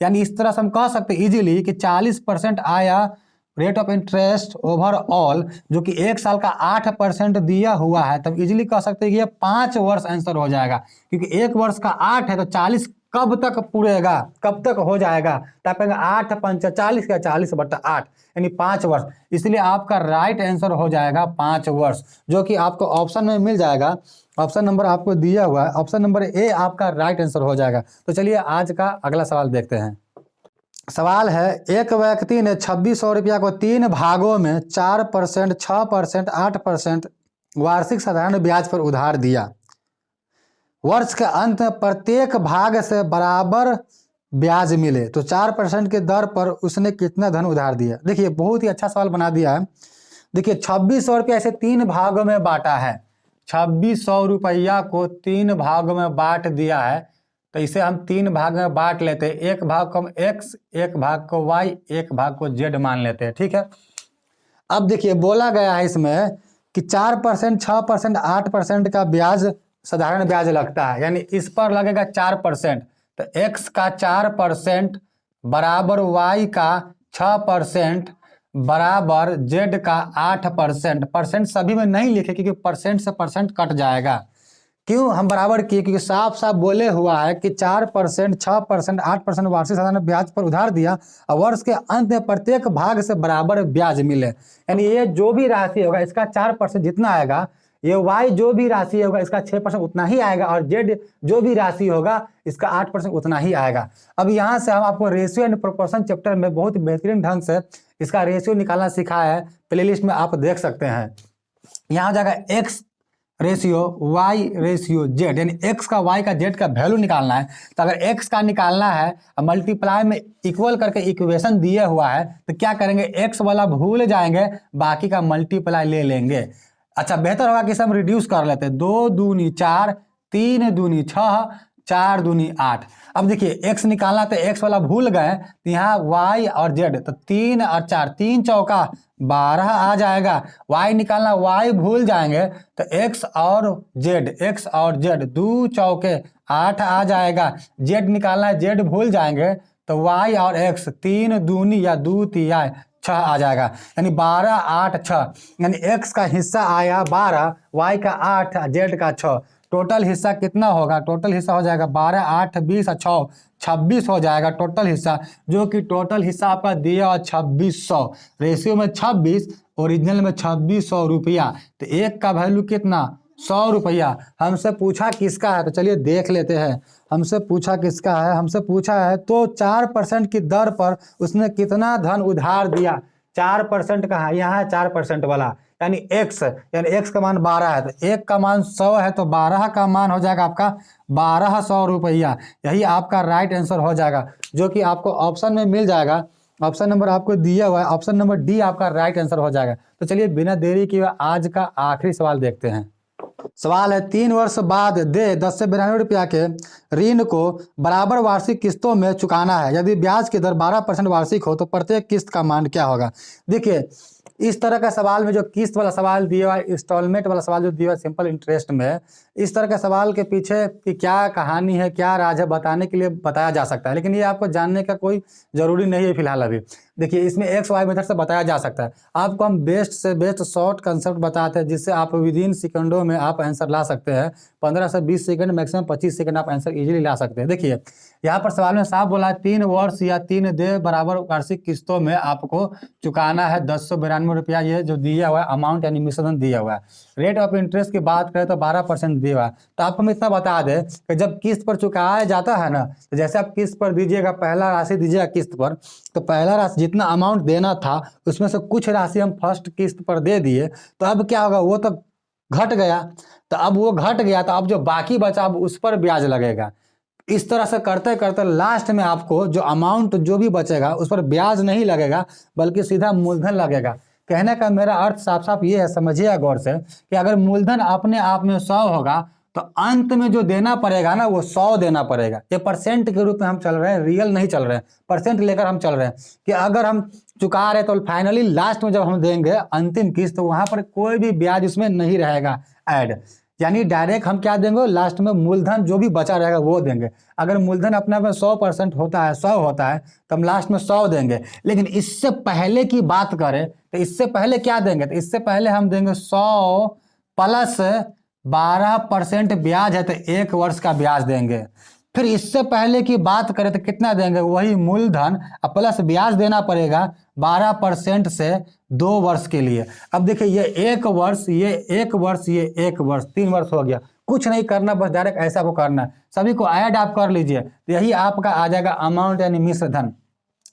यानी इस तरह से हम कह सकते हैं इजीली कि 40% आया रेट ऑफ इंटरेस्ट ओवरऑल, जो कि 1 साल का 8% दिया हुआ है, तब इजीली कह सकते हैं कि ये 5 वर्ष आंसर हो जाएगा, क्योंकि 1 वर्ष का 8 है, तो 40 कब तक पूरेगा, कब तक हो जाएगा? तो आप 8 5 40 का 40/8 यानी 5 वर्ष, इसलिए आपका राइट आंसर हो जाएगा 5 वर्ष, जो कि आपको ऑप्शन में मिल जाएगा। ऑप्शन नंबर आपको दिया हुआ है, ऑप्शन नंबर ए आपका राइट आंसर हो जाएगा। तो चलिए आज का अगला सवाल देखते हैं। सवाल है, एक व्यक्ति ने 2600 रुपया को 3 भागों में 4%, 6%, 8% वार्षिक साधारण ब्याज पर उधार दिया। वर्ष के अंत में प्रत्येक भाग से बराबर ब्याज मिले तो 4% के दर पर उसने कितना धन उधार दिया? देखिए बहुत ही अच्छा सवाल बना दिया है। देखिए 2600 रुपया ऐसे 3 भागों में बांटा है, 2600 रुपया को 3 भागों में बांट दिया है, तो इसे हम 3 भाग में बांट लेते हैं। एक भाग को हम x, एक भाग को y, एक भाग को z मान लेते हैं, ठीक है। अब देखिए बोला गया है इसमें कि 4%, 6%, 8% का ब्याज साधारण ब्याज लगता है, यानी इस पर लगेगा 4%, तो x का 4% बराबर y का 6% बराबर z का 8%। परसेंट सभी में नहीं लिखे क्योंकि परसेंट से परसेंट कट जाएगा। क्यों हम बराबर किए? क्योंकि साफ साफ बोले हुआ है कि 4%, 6%, 8% वार्षिक साधारण ब्याज पर उधार दिया और वर्ष के अंत में प्रत्येक भाग से बराबर ब्याज मिले, यानी ये जो भी राशि होगा इसका 4% जितना आएगा, ये y जो भी राशि होगा इसका 6% उतना ही आएगा, और z जो भी राशि होगा इसका 8% उतना ही आएगा। अब यहाँ से हम आपको रेशियो एंड प्रोपोर्शन चैप्टर में बहुत बेहतरीन ढंग से इसका रेशियो निकालना सिखाया है, प्लेलिस्ट में आप देख सकते हैं। यहाँ हो जाएगा x ratio y ratio z, यानी x का y का z का वैल्यू निकालना है। तो अगर x का निकालना है मल्टीप्लाई में इक्वल करके इक्वेशन दिया हुआ है, तो क्या करेंगे? x वाला भूल जाएंगे, बाकी का मल्टीप्लाई ले लेंगे। अच्छा बेहतर होगा कि हम रिड्यूस कर लेते हैं। 2 दूनी 4, 3 दूनी 6, 4 दूनी 8। अब देखिए x निकालना, तो x वाला भूल गए, तो यहाँ y और z, तो 3 और 4, 3 चौका 12 आ जाएगा। y निकालना, y भूल जाएंगे, तो x और z 2 चौके 8 आ जाएगा। z निकालना है, z भूल जाएंगे, तो y और x 3 दूनी या 2 तिया 6 आ जाएगा, यानी 12 8 6, यानी x का हिस्सा आया 12, y का 8, z का 6। टोटल हिस्सा कितना होगा? टोटल हिस्सा हो जाएगा 12 8 20 6 26 हो जाएगा टोटल हिस्सा, जो कि टोटल हिस्सा आपका दिया और 2600, रेशियो में 26, ओरिजिनल में 2600 रुपया। तो एक का वैल्यू कितना? 100 रुपया। हमसे पूछा किसका है, तो चलिए देख लेते हैं। हमसे पूछा किसका है? हमसे पूछा है तो 4% की दर पर उसने कितना धन उधार दिया। 4% का है, यहाँ है 4% वाला, यानी x का मान 12 है, तो 1 का मान 100 है, तो 12 का मान हो जाएगा आपका 1200 रुपया। यही आपका राइट आंसर हो जाएगा, जो कि आपको ऑप्शन में मिल जाएगा। ऑप्शन नंबर आपको दिया हुआ है, ऑप्शन नंबर डी आपका राइट आंसर हो जाएगा। तो चलिए बिना देरी किए आज का आखिरी सवाल देखते हैं। सवाल है, 3 वर्ष बाद दे 10 से 92 रुपया के ऋण को बराबर वार्षिक किस्तों में चुकाना है। यदि ब्याज की दर 12% वार्षिक हो तो प्रत्येक किस्त का मान क्या होगा। देखिए इस तरह का सवाल में जो किस्त वाला सवाल दिया हुआ है, इंस्टॉलमेंट वाला सवाल जो दिया हुआ है सिंपल इंटरेस्ट में, इस तरह का सवाल के पीछे की क्या कहानी है, क्या राज है, बताने के लिए बताया जा सकता है, लेकिन ये आपको जानने का कोई जरूरी नहीं है फिलहाल अभी। देखिए इसमें एक्स वाई मेथड से बताया जा सकता है। आपको हम बेस्ट से बेस्ट शॉर्ट कंसेप्ट बताते हैं जिससे आप विद इन सेकंडों में आप आंसर ला सकते हैं। 15 से 20 सेकंड, मैक्सिमम 25 सेकंड आप आंसर इजीली ला सकते हैं। देखिए यहाँ पर सवाल में साफ बोला है 3 वर्ष या 3 दे बराबर वार्षिक किस्तों में आपको चुकाना है 1092 रुपया, ये जो दिया हुआ है अमाउंट यानी मिश्रण दिया हुआ है। रेट ऑफ इंटरेस्ट की बात करें तो 12% दिया हुआ है। तो आपको हम इतना बता दें कि जब किस्त पर चुकाया जाता है ना, तो जैसे आप किस्त पर दीजिएगा, पहला राशि दीजिएगा किस्त पर, तो पहला राशि जितना अमाउंट देना था उसमें से कुछ राशि हम फर्स्ट किस्त पर दे दिए, तो अब क्या होगा, वो तो घट गया। तो अब वो घट गया तो अब जो बाकी बचा अब उस पर ब्याज लगेगा। इस तरह से करते करते लास्ट में आपको जो अमाउंट जो भी बचेगा उस पर ब्याज नहीं लगेगा बल्कि सीधा मूलधन लगेगा। कहने का मेरा अर्थ साफ साफ ये है, समझिएगा गौर से, कि अगर मूलधन अपने आप में 100 होगा तो अंत में जो देना पड़ेगा ना वो 100 देना पड़ेगा। ये परसेंट के रूप में हम चल रहे हैं, रियल नहीं चल रहे हैं, परसेंट लेकर हम चल रहे हैं कि अगर हम चुका रहे तो फाइनली लास्ट में जब हम देंगे अंतिम किस्त तो वहां पर कोई भी ब्याज उसमें नहीं रहेगा ऐड, यानी डायरेक्ट हम क्या देंगे, लास्ट में मूलधन जो भी बचा रहेगा वो देंगे। अगर मूलधन अपने आप में 100% होता है, 100 होता है, तो हम लास्ट में 100 देंगे। लेकिन इससे पहले की बात करें तो इससे पहले क्या देंगे, तो इससे पहले हम देंगे 100 प्लस 12% ब्याज है तो 1 वर्ष का ब्याज देंगे। फिर इससे पहले की बात करें तो कितना देंगे, वही मूलधन प्लस ब्याज देना पड़ेगा 12% से 2 वर्ष के लिए। अब देखिए ये 1 वर्ष, ये 1 वर्ष, ये 1 वर्ष, 3 वर्ष हो गया। कुछ नहीं करना, बस डायरेक्ट ऐसा को करना है, सभी को ऐड आप कर लीजिए, तो यही आपका आ जाएगा अमाउंट यानी मिश्र धन।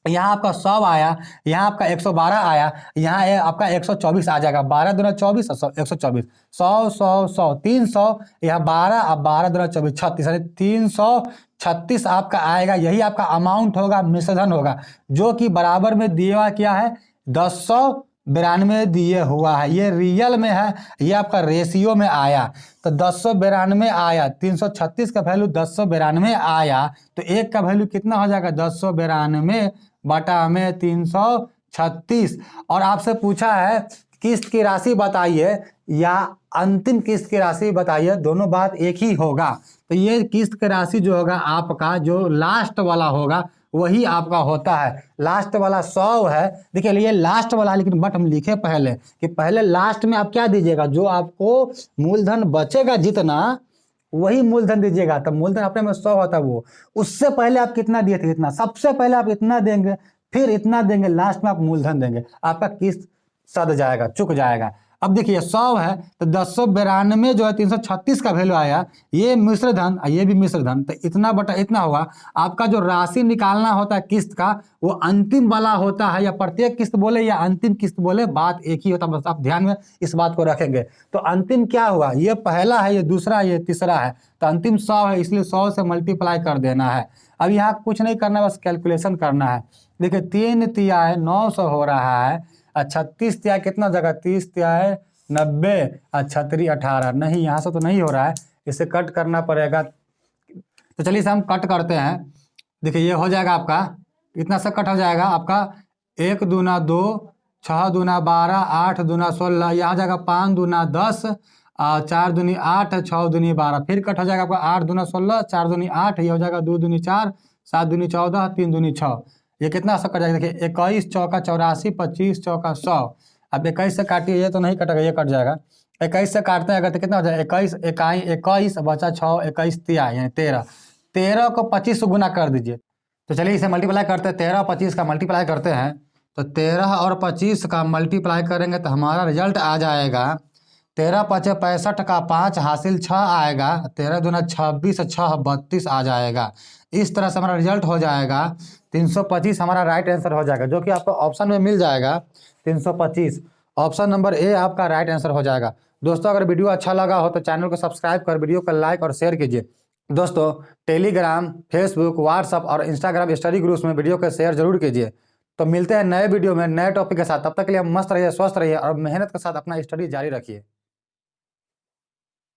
यहाँ आपका 100 आया, यहाँ आपका 112 आया, यहाँ आपका 124 आ जाएगा। 12 दूना 24, 124, 100 100 100 300, यहाँ 12, अब 12 दूना 24 36, यानी 336 आपका आएगा। यही आपका अमाउंट होगा, मिश्रधन होगा, जो कि बराबर में दिए हुआ क्या है, 1092 दिए हुआ है। ये रियल में है, ये आपका रेशियो में आया तो 1092 आया, 336 का वैल्यू 1092 आया, तो एक का वैल्यू कितना हो जाएगा, 1092 बटा में 336। और आपसे पूछा है किस्त की राशि बताइए या अंतिम किस्त की राशि बताइए, दोनों बात एक ही होगा। तो ये किस्त की राशि जो होगा आपका, जो लास्ट वाला होगा वही आपका होता है। लास्ट वाला 100 है, देखिए ये लास्ट वाला है, लेकिन बट हम लिखे पहले कि पहले लास्ट में आप क्या दीजिएगा, जो आपको मूलधन बचेगा जितना वही मूलधन दीजिएगा। तब मूलधन अपने में 100 होता है, वो उससे पहले आप कितना दिए थे, इतना, सबसे पहले आप इतना देंगे, फिर इतना देंगे, लास्ट में आप मूलधन देंगे, आपका किस्त सद जाएगा, चुक जाएगा। अब देखिए 100 है तो 1092 जो है 336 का वैल्यू आया, ये मिश्र धन, ये भी मिश्र धन, तो इतना बटा इतना होगा। आपका जो राशि निकालना होता है किस्त का वो अंतिम वाला होता है, या प्रत्येक किस्त बोले या अंतिम किस्त बोले, बात एक ही होता है, बस आप ध्यान में इस बात को रखेंगे। तो अंतिम क्या हुआ, ये पहला है, ये दूसरा, ये तीसरा है, तो अंतिम 100 है, इसलिए 100 से मल्टीप्लाई कर देना है। अब यहाँ कुछ नहीं करना, बस कैलकुलेशन करना है। देखिए 3 तिया है 900 हो रहा है, 36 तिया कितना जगह, 30 तिया है 90, 3 18, नहीं यहाँ से तो नहीं हो रहा है, इसे कट करना पड़ेगा। तो चलिए इसे हम कट करते हैं। देखिए ये हो जाएगा आपका, इतना से कट हो जाएगा आपका, 1 दूना 2, 6 दूना 12, 8 दूना 16, यहाँ हो जाएगा 5 दूना 10, 4 दूनी 8, 6 दूनी 12, फिर कट हो जाएगा आपका 8 दूना 16, 4 दूनी 8, ये हो जाएगा 2 दूनी 4, 7 दूनी 14, 3 दूनी 6, ये कितना सा कट जाएगा, देखिए 21 चौका 84, 25 चौका 100। अब 21 से काटिए, ये तो नहीं कटेगा, ये कट जाएगा। 21 से काटते हैं अगर तो कितना हो जाएगा, 21 इकाई 21 बचा 6, 21 तिया यानी 13, 13 को 25 से गुना कर दीजिए। तो चलिए इसे मल्टीप्लाई करते हैं, 13 और 25 का मल्टीप्लाई करते हैं, तो 13 और 25 का मल्टीप्लाई करेंगे तो हमारा रिजल्ट आ जाएगा 13 5 65 का 5 हासिल 6 आएगा, 13 दूना 26, 6 32 आ जाएगा। इस तरह से हमारा रिजल्ट हो जाएगा 325, हमारा राइट आंसर हो जाएगा, जो कि आपको ऑप्शन में मिल जाएगा 325। ऑप्शन नंबर ए आपका राइट आंसर हो जाएगा। दोस्तों अगर वीडियो अच्छा लगा हो तो चैनल को सब्सक्राइब कर वीडियो को लाइक और शेयर कीजिए। दोस्तों टेलीग्राम, फेसबुक, व्हाट्सअप और इंस्टाग्राम स्टडी ग्रुप्स में वीडियो को शेयर जरूर कीजिए। तो मिलते हैं नए वीडियो में नए टॉपिक के साथ। तब तक के लिए मस्त रहिए, स्वस्थ रहिए और मेहनत के साथ अपना स्टडी जारी रखिए।